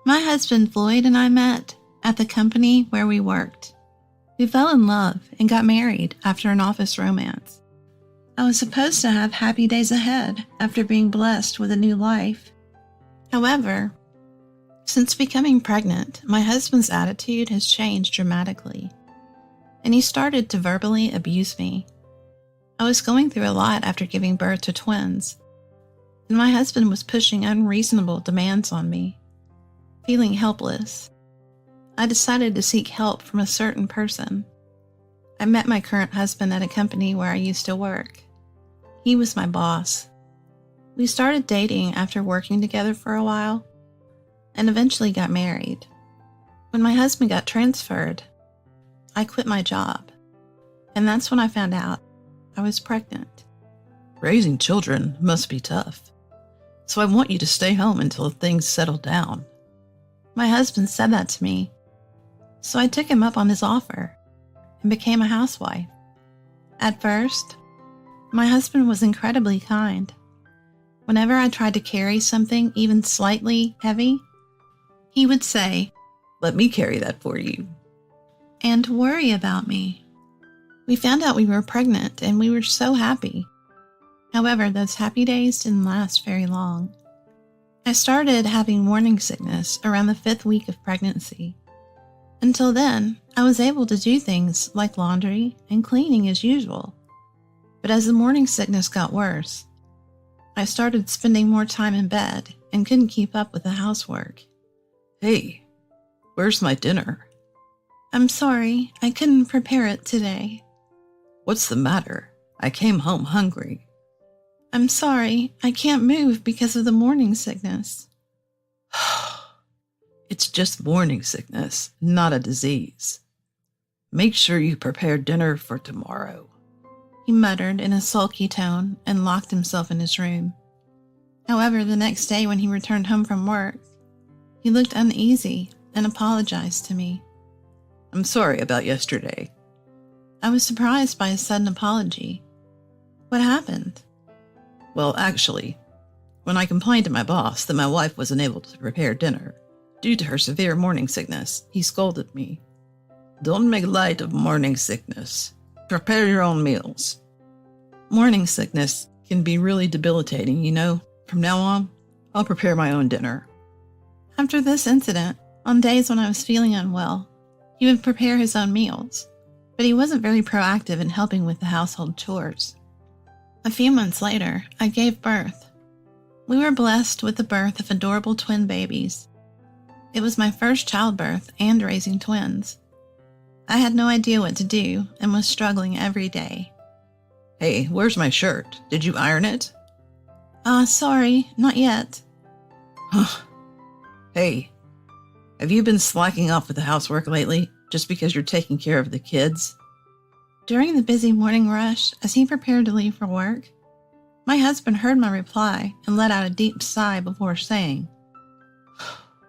My husband Floyd and I met at the company where we worked. We fell in love and got married after an office romance. I was supposed to have happy days ahead after being blessed with a new life. However, since becoming pregnant, my husband's attitude has changed dramatically, and he started to verbally abuse me. I was going through a lot after giving birth to twins, and my husband was pushing unreasonable demands on me. Feeling helpless, I decided to seek help from a certain person. I met my current husband at a company where I used to work. He was my boss. We started dating after working together for a while, and eventually got married. When my husband got transferred, I quit my job, and that's when I found out I was pregnant. Raising children must be tough, so I want you to stay home until things settle down. My husband said that to me, so I took him up on his offer and became a housewife. At first, my husband was incredibly kind. Whenever I tried to carry something even slightly heavy, he would say, "Let me carry that for you," and worry about me. We found out we were pregnant and we were so happy. However, those happy days didn't last very long. I started having morning sickness around the 5th week of pregnancy. Until then, I was able to do things like laundry and cleaning as usual. But as the morning sickness got worse, I started spending more time in bed and couldn't keep up with the housework. "Hey, where's my dinner?" "I'm sorry, I couldn't prepare it today." "What's the matter? I came home hungry." "I'm sorry, I can't move because of the morning sickness." It's just morning sickness, not a disease. Make sure you prepare dinner for tomorrow," he muttered in a sulky tone and locked himself in his room. However, the next day when he returned home from work, he looked uneasy and apologized to me. "I'm sorry about yesterday." I was surprised by his sudden apology. What happened? "Well, actually, when I complained to my boss that my wife wasn't able to prepare dinner due to her severe morning sickness, he scolded me. "Don't make light of morning sickness. Prepare your own meals." Morning sickness can be really debilitating, you know. From now on, I'll prepare my own dinner. After this incident, on days when I was feeling unwell, he would prepare his own meals, but he wasn't very proactive in helping with the household chores. A few months later, I gave birth. We were blessed with the birth of adorable twin babies. It was my first childbirth and raising twins. I had no idea what to do and was struggling every day. "Hey, where's my shirt? Did you iron it?" Sorry, not yet." "Hey, have you been slacking off with the housework lately just because you're taking care of the kids?" During the busy morning rush, as he prepared to leave for work, my husband heard my reply and let out a deep sigh before saying,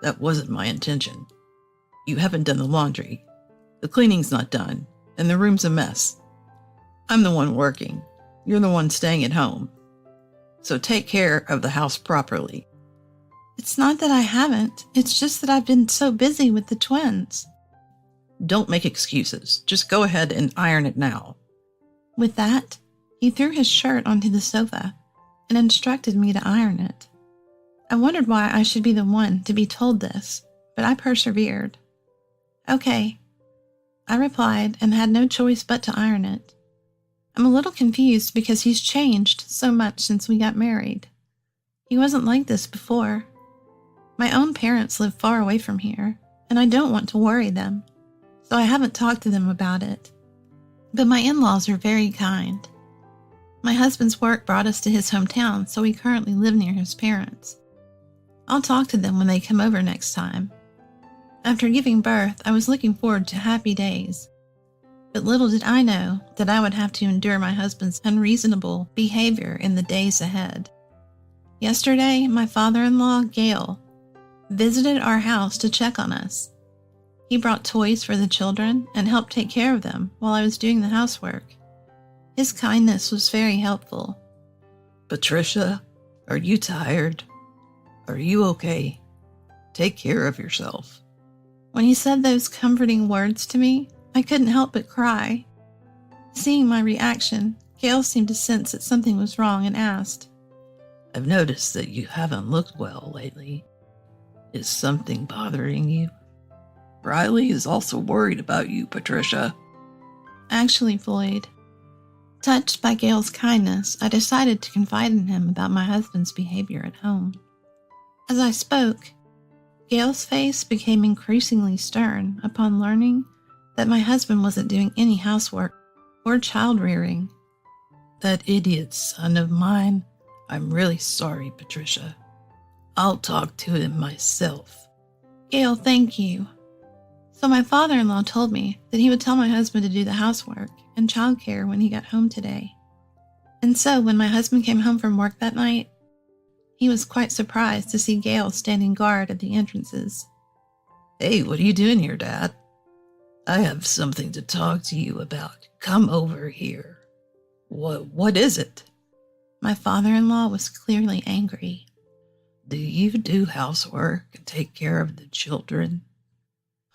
"That wasn't my intention. You haven't done the laundry. The cleaning's not done, and the room's a mess. I'm the one working. You're the one staying at home. So take care of the house properly." "It's not that I haven't. It's just that I've been so busy with the twins." "Don't make excuses. Just go ahead and iron it now." With that, he threw his shirt onto the sofa and instructed me to iron it. I wondered why I should be the one to be told this, but I persevered. "Okay," I replied and had no choice but to iron it. I'm a little confused because he's changed so much since we got married. He wasn't like this before. My own parents live far away from here, and I don't want to worry them, so I haven't talked to them about it. But my in-laws are very kind. My husband's work brought us to his hometown, so we currently live near his parents. I'll talk to them when they come over next time. After giving birth, I was looking forward to happy days. But little did I know that I would have to endure my husband's unreasonable behavior in the days ahead. Yesterday, my father-in-law, Gail, visited our house to check on us. He brought toys for the children and helped take care of them while I was doing the housework. His kindness was very helpful. "Patricia, are you tired? Are you okay?" Take care of yourself. When he said those comforting words to me, I couldn't help but cry. Seeing my reaction, Gail seemed to sense that something was wrong and asked, I've noticed that you haven't looked well lately. Is something bothering you? Riley is also worried about you, Patricia. Actually, Floyd. Touched by Gail's kindness, I decided to confide in him about my husband's behavior at home. As I spoke, Gail's face became increasingly stern upon learning that my husband wasn't doing any housework or child rearing. That idiot son of mine. I'm really sorry, Patricia. I'll talk to him myself. Gail, thank you. So my father-in-law told me that he would tell my husband to do the housework and childcare when he got home today. And so when my husband came home from work that night, he was quite surprised to see Gail standing guard at the entrances. Hey, what are you doing here, Dad? I have something to talk to you about. Come over here. What is it? My father-in-law was clearly angry. Do you do housework and take care of the children?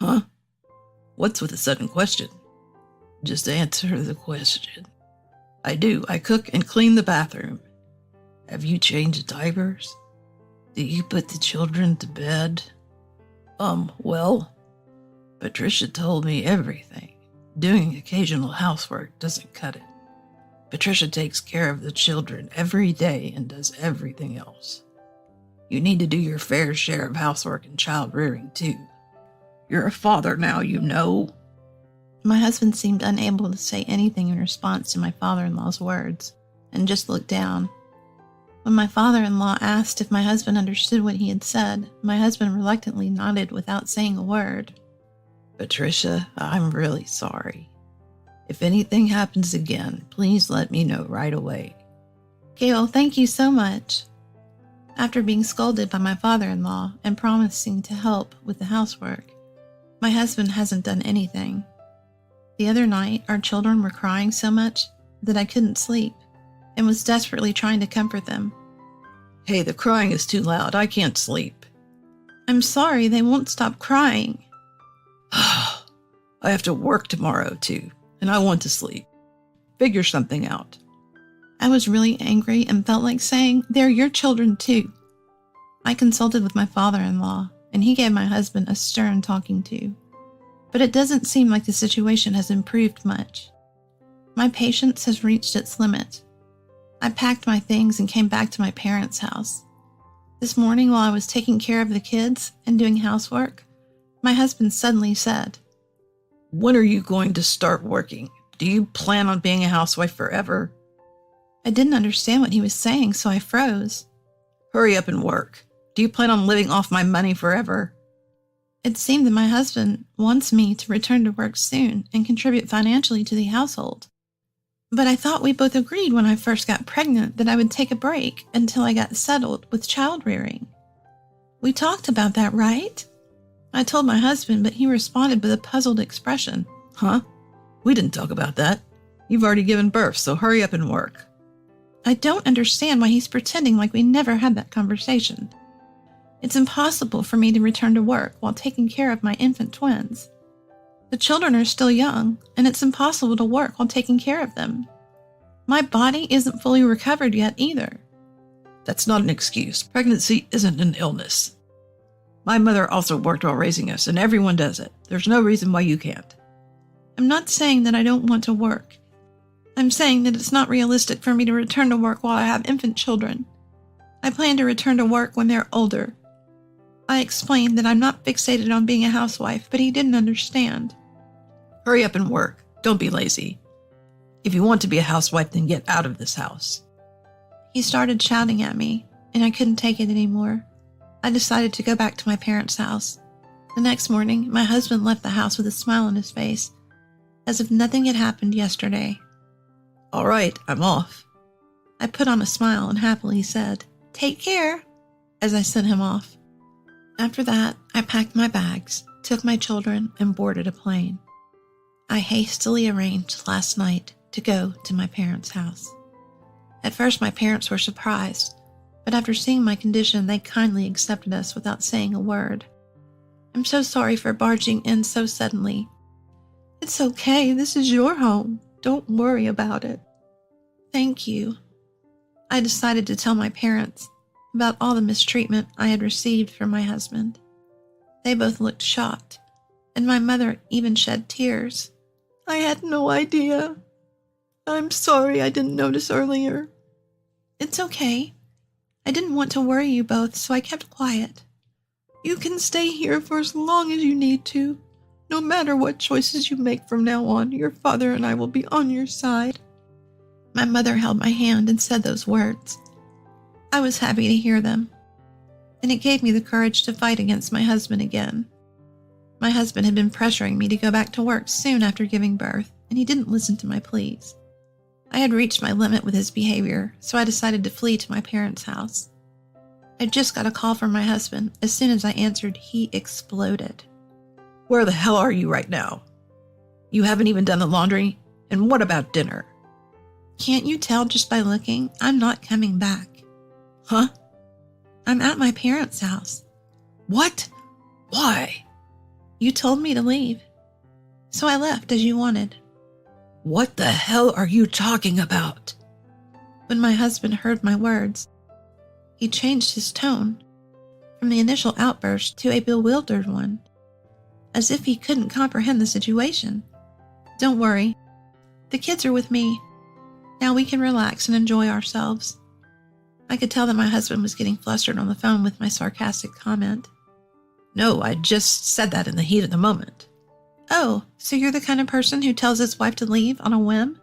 Huh? What's with the sudden question? Just answer the question. I do. I cook and clean the bathroom. Have you changed diapers? Do you put the children to bed? Well, Patricia told me everything. Doing occasional housework doesn't cut it. Patricia takes care of the children every day and does everything else. You need to do your fair share of housework and child rearing, too. You're a father now, you know. My husband seemed unable to say anything in response to my father-in-law's words, and just looked down. When my father-in-law asked if my husband understood what he had said, my husband reluctantly nodded without saying a word. Patricia, I'm really sorry. If anything happens again, please let me know right away. Gail, thank you so much. After being scolded by my father-in-law and promising to help with the housework, my husband hasn't done anything. The other night, our children were crying so much that I couldn't sleep and was desperately trying to comfort them. Hey, the crying is too loud. I can't sleep. I'm sorry, they won't stop crying. I have to work tomorrow, too, and I want to sleep. Figure something out. I was really angry and felt like saying, they're your children, too. I consulted with my father-in-law, and he gave my husband a stern talking to. But it doesn't seem like the situation has improved much. My patience has reached its limit. I packed my things and came back to my parents' house. This morning, while I was taking care of the kids and doing housework, my husband suddenly said, When are you going to start working? Do you plan on being a housewife forever? I didn't understand what he was saying, so I froze. Hurry up and work. Do you plan on living off my money forever? It seemed that my husband wants me to return to work soon and contribute financially to the household. But I thought we both agreed when I first got pregnant that I would take a break until I got settled with child rearing. We talked about that, right? I told my husband, but he responded with a puzzled expression. Huh? We didn't talk about that. You've already given birth, so hurry up and work. I don't understand why he's pretending like we never had that conversation. It's impossible for me to return to work while taking care of my infant twins. The children are still young, and it's impossible to work while taking care of them. My body isn't fully recovered yet either. That's not an excuse. Pregnancy isn't an illness. My mother also worked while raising us, and everyone does it. There's no reason why you can't. I'm not saying that I don't want to work. I'm saying that it's not realistic for me to return to work while I have infant children. I plan to return to work when they're older. I explained that I'm not fixated on being a housewife, but he didn't understand. Hurry up and work. Don't be lazy. If you want to be a housewife, then get out of this house. He started shouting at me, and I couldn't take it anymore. I decided to go back to my parents' house. The next morning, my husband left the house with a smile on his face, as if nothing had happened yesterday. All right, I'm off. I put on a smile and happily said, "Take care," as I sent him off. After that, I packed my bags, took my children, and boarded a plane. I hastily arranged last night to go to my parents' house. At first, my parents were surprised, but after seeing my condition, they kindly accepted us without saying a word. I'm so sorry for barging in so suddenly. It's okay, this is your home. Don't worry about it. Thank you. I decided to tell my parents about all the mistreatment I had received from my husband. They both looked shocked, and my mother even shed tears. I had no idea. I'm sorry I didn't notice earlier. It's okay. I didn't want to worry you both, so I kept quiet. You can stay here for as long as you need to. No matter what choices you make from now on, your father and I will be on your side. My mother held my hand and said those words. I was happy to hear them, and it gave me the courage to fight against my husband again. My husband had been pressuring me to go back to work soon after giving birth, and he didn't listen to my pleas. I had reached my limit with his behavior, so I decided to flee to my parents' house. I just got a call from my husband. As soon as I answered, he exploded. Where the hell are you right now? You haven't even done the laundry? And what about dinner? Can't you tell just by looking? I'm not coming back. Huh? I'm at my parents' house. What? Why? You told me to leave, so I left as you wanted. What the hell are you talking about? When my husband heard my words, he changed his tone from the initial outburst to a bewildered one, as if he couldn't comprehend the situation. Don't worry. The kids are with me. Now we can relax and enjoy ourselves. I could tell that my husband was getting flustered on the phone with my sarcastic comment. No, I just said that in the heat of the moment. Oh, so you're the kind of person who tells his wife to leave on a whim?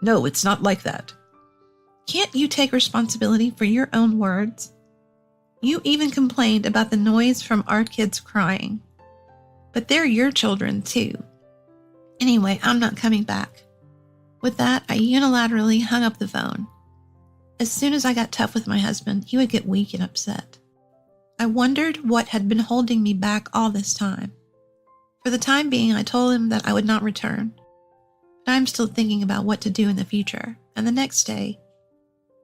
No, it's not like that. Can't you take responsibility for your own words? You even complained about the noise from our kids crying. But they're your children too. Anyway, I'm not coming back. With that, I unilaterally hung up the phone. As soon as I got tough with my husband, he would get weak and upset. I wondered what had been holding me back all this time. For the time being, I told him that I would not return. But I'm still thinking about what to do in the future. And the next day,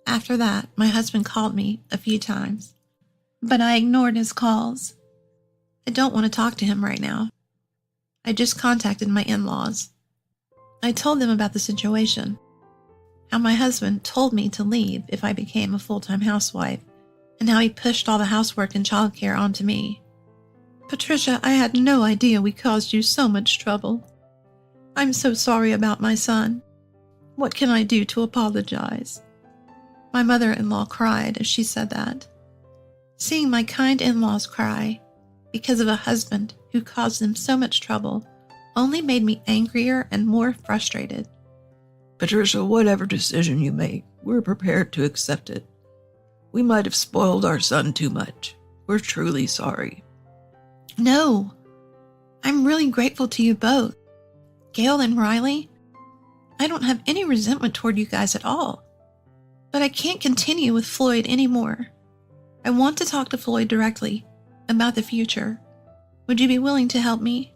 after that, my husband called me a few times. But I ignored his calls. I don't want to talk to him right now. I just contacted my in-laws. I told them about the situation, how my husband told me to leave if I became a full-time housewife, and how he pushed all the housework and childcare onto me. Patricia, I had no idea we caused you so much trouble. I'm so sorry about my son. What can I do to apologize? My mother-in-law cried as she said that. Seeing my kind in-laws cry because of a husband who caused them so much trouble only made me angrier and more frustrated. Patricia, whatever decision you make, we're prepared to accept it. We might have spoiled our son too much. We're truly sorry. No, I'm really grateful to you both. Gail and Riley, I don't have any resentment toward you guys at all. But I can't continue with Floyd anymore. I want to talk to Floyd directly about the future. Would you be willing to help me?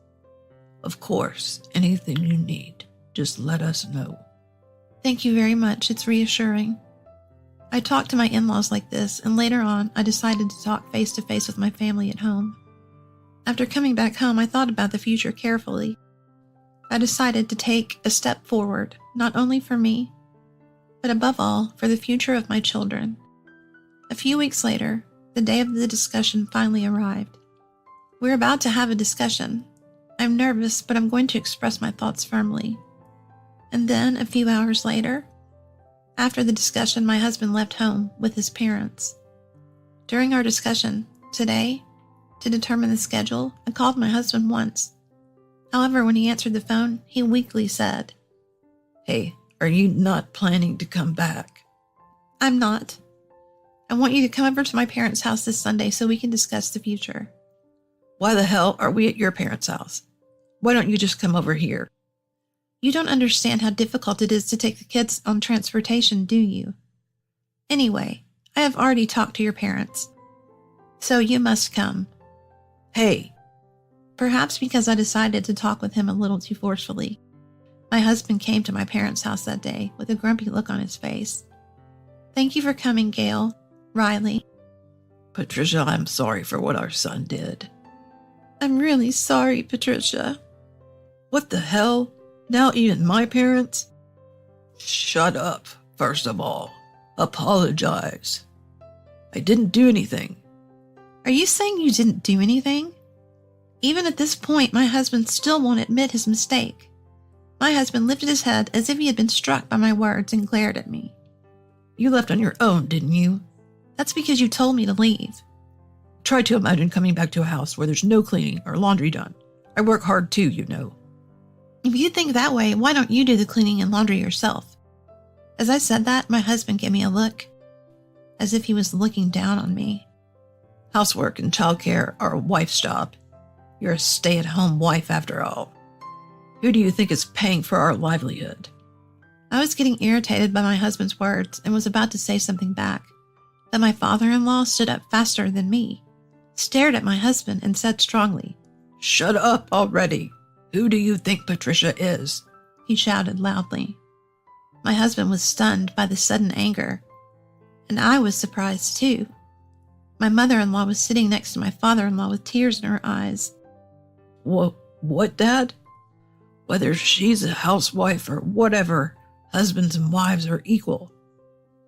Of course, anything you need, just let us know. Thank you very much, it's reassuring. I talked to my in-laws like this, and later on, I decided to talk face-to-face with my family at home. After coming back home, I thought about the future carefully. I decided to take a step forward, not only for me, but above all, for the future of my children. A few weeks later, the day of the discussion finally arrived. We're about to have a discussion. I'm nervous, but I'm going to express my thoughts firmly. And then, a few hours later, after the discussion, my husband left home with his parents. During our discussion today, to determine the schedule, I called my husband once. However, when he answered the phone, he weakly said, Hey, are you not planning to come back? I'm not. I want you to come over to my parents' house this Sunday so we can discuss the future. Why the hell are we at your parents' house? Why don't you just come over here? You don't understand how difficult it is to take the kids on transportation, do you? Anyway, I have already talked to your parents. So you must come. Hey. Perhaps because I decided to talk with him a little too forcefully, my husband came to my parents' house that day with a grumpy look on his face. Thank you for coming, Gail, Riley. Patricia, I'm sorry for what our son did. I'm really sorry, Patricia. What the hell? Now even my parents? Shut up, first of all. Apologize. I didn't do anything. Are you saying you didn't do anything? Even at this point, my husband still won't admit his mistake. My husband lifted his head as if he had been struck by my words and glared at me. You left on your own, didn't you? That's because you told me to leave. Try to imagine coming back to a house where there's no cleaning or laundry done. I work hard too, you know. If you think that way, why don't you do the cleaning and laundry yourself? As I said that, my husband gave me a look, as if he was looking down on me. Housework and childcare are a wife's job. You're a stay-at-home wife after all. Who do you think is paying for our livelihood? I was getting irritated by my husband's words and was about to say something back. Then my father-in-law stood up faster than me, stared at my husband, and said strongly, Shut up already. Who do you think Patricia is? He shouted loudly. My husband was stunned by the sudden anger, and I was surprised too. My mother-in-law was sitting next to my father-in-law with tears in her eyes. What, Dad? Whether she's a housewife or whatever, husbands and wives are equal.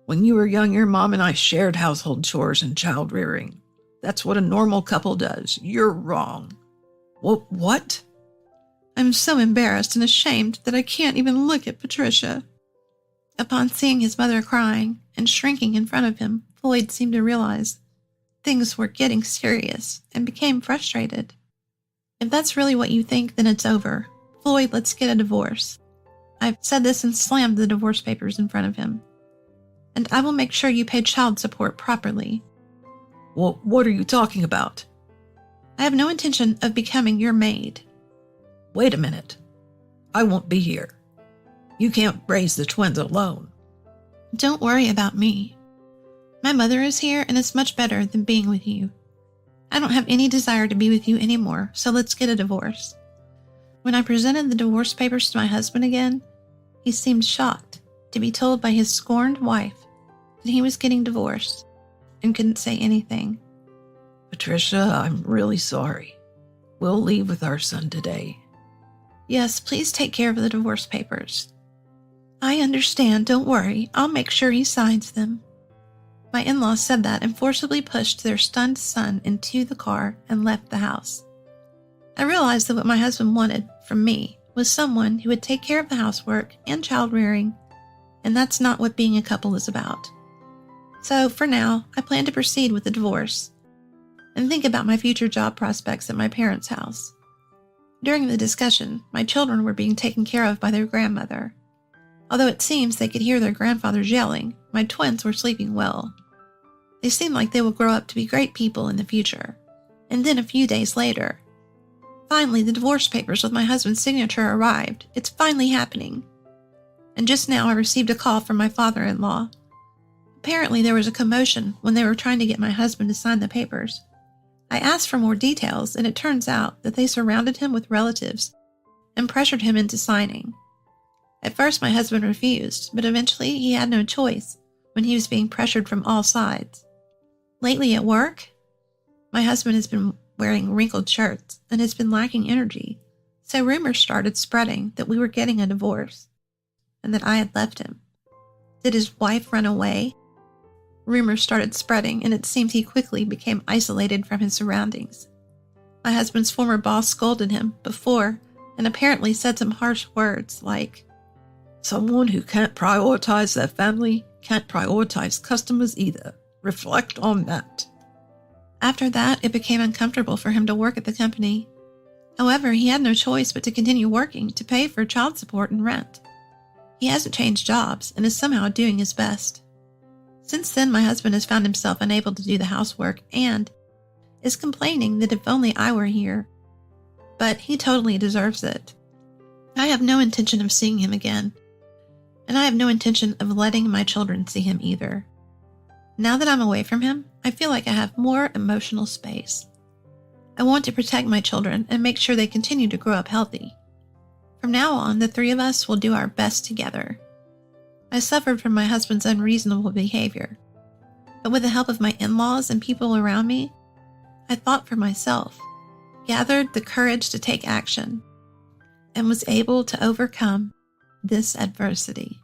When you were young, your mom and I shared household chores and child rearing. That's what a normal couple does. You're wrong. What? I'm so embarrassed and ashamed that I can't even look at Patricia. Upon seeing his mother crying and shrinking in front of him, Floyd seemed to realize things were getting serious and became frustrated. If that's really what you think, then it's over. Floyd, let's get a divorce. I've said this and slammed the divorce papers in front of him. And I will make sure you pay child support properly. Well, what are you talking about? I have no intention of becoming your maid. Wait a minute. I won't be here. You can't raise the twins alone. Don't worry about me. My mother is here and it's much better than being with you. I don't have any desire to be with you anymore, so let's get a divorce. When I presented the divorce papers to my husband again, he seemed shocked to be told by his scorned wife that he was getting divorced and couldn't say anything. Patricia, I'm really sorry. We'll leave with our son today. Yes, please take care of the divorce papers. I understand, don't worry. I'll make sure he signs them. My in-laws said that and forcibly pushed their stunned son into the car and left the house. I realized that what my husband wanted from me was someone who would take care of the housework and child rearing, and that's not what being a couple is about. So, for now, I plan to proceed with the divorce and think about my future job prospects at my parents' house. During the discussion, my children were being taken care of by their grandmother. Although it seems they could hear their grandfathers yelling, my twins were sleeping well. They seem like they will grow up to be great people in the future. And then a few days later, finally the divorce papers with my husband's signature arrived. It's finally happening. And just now I received a call from my father-in-law. Apparently there was a commotion when they were trying to get my husband to sign the papers. I asked for more details, and it turns out that they surrounded him with relatives and pressured him into signing. At first my husband refused, but eventually he had no choice when he was being pressured from all sides. Lately at work, my husband has been wearing wrinkled shirts and has been lacking energy, so rumors started spreading that we were getting a divorce and that I had left him. Did his wife run away? Rumors started spreading, and it seemed he quickly became isolated from his surroundings. My husband's former boss scolded him before and apparently said some harsh words like, Someone who can't prioritize their family can't prioritize customers either. Reflect on that. After that, it became uncomfortable for him to work at the company. However, he had no choice but to continue working to pay for child support and rent. He hasn't changed jobs and is somehow doing his best. Since then, my husband has found himself unable to do the housework and is complaining that if only I were here. But he totally deserves it. I have no intention of seeing him again, and I have no intention of letting my children see him either. Now that I'm away from him, I feel like I have more emotional space. I want to protect my children and make sure they continue to grow up healthy. From now on, the three of us will do our best together. I suffered from my husband's unreasonable behavior, but with the help of my in-laws and people around me, I thought for myself. gathered the courage to take action, and was able to overcome this adversity.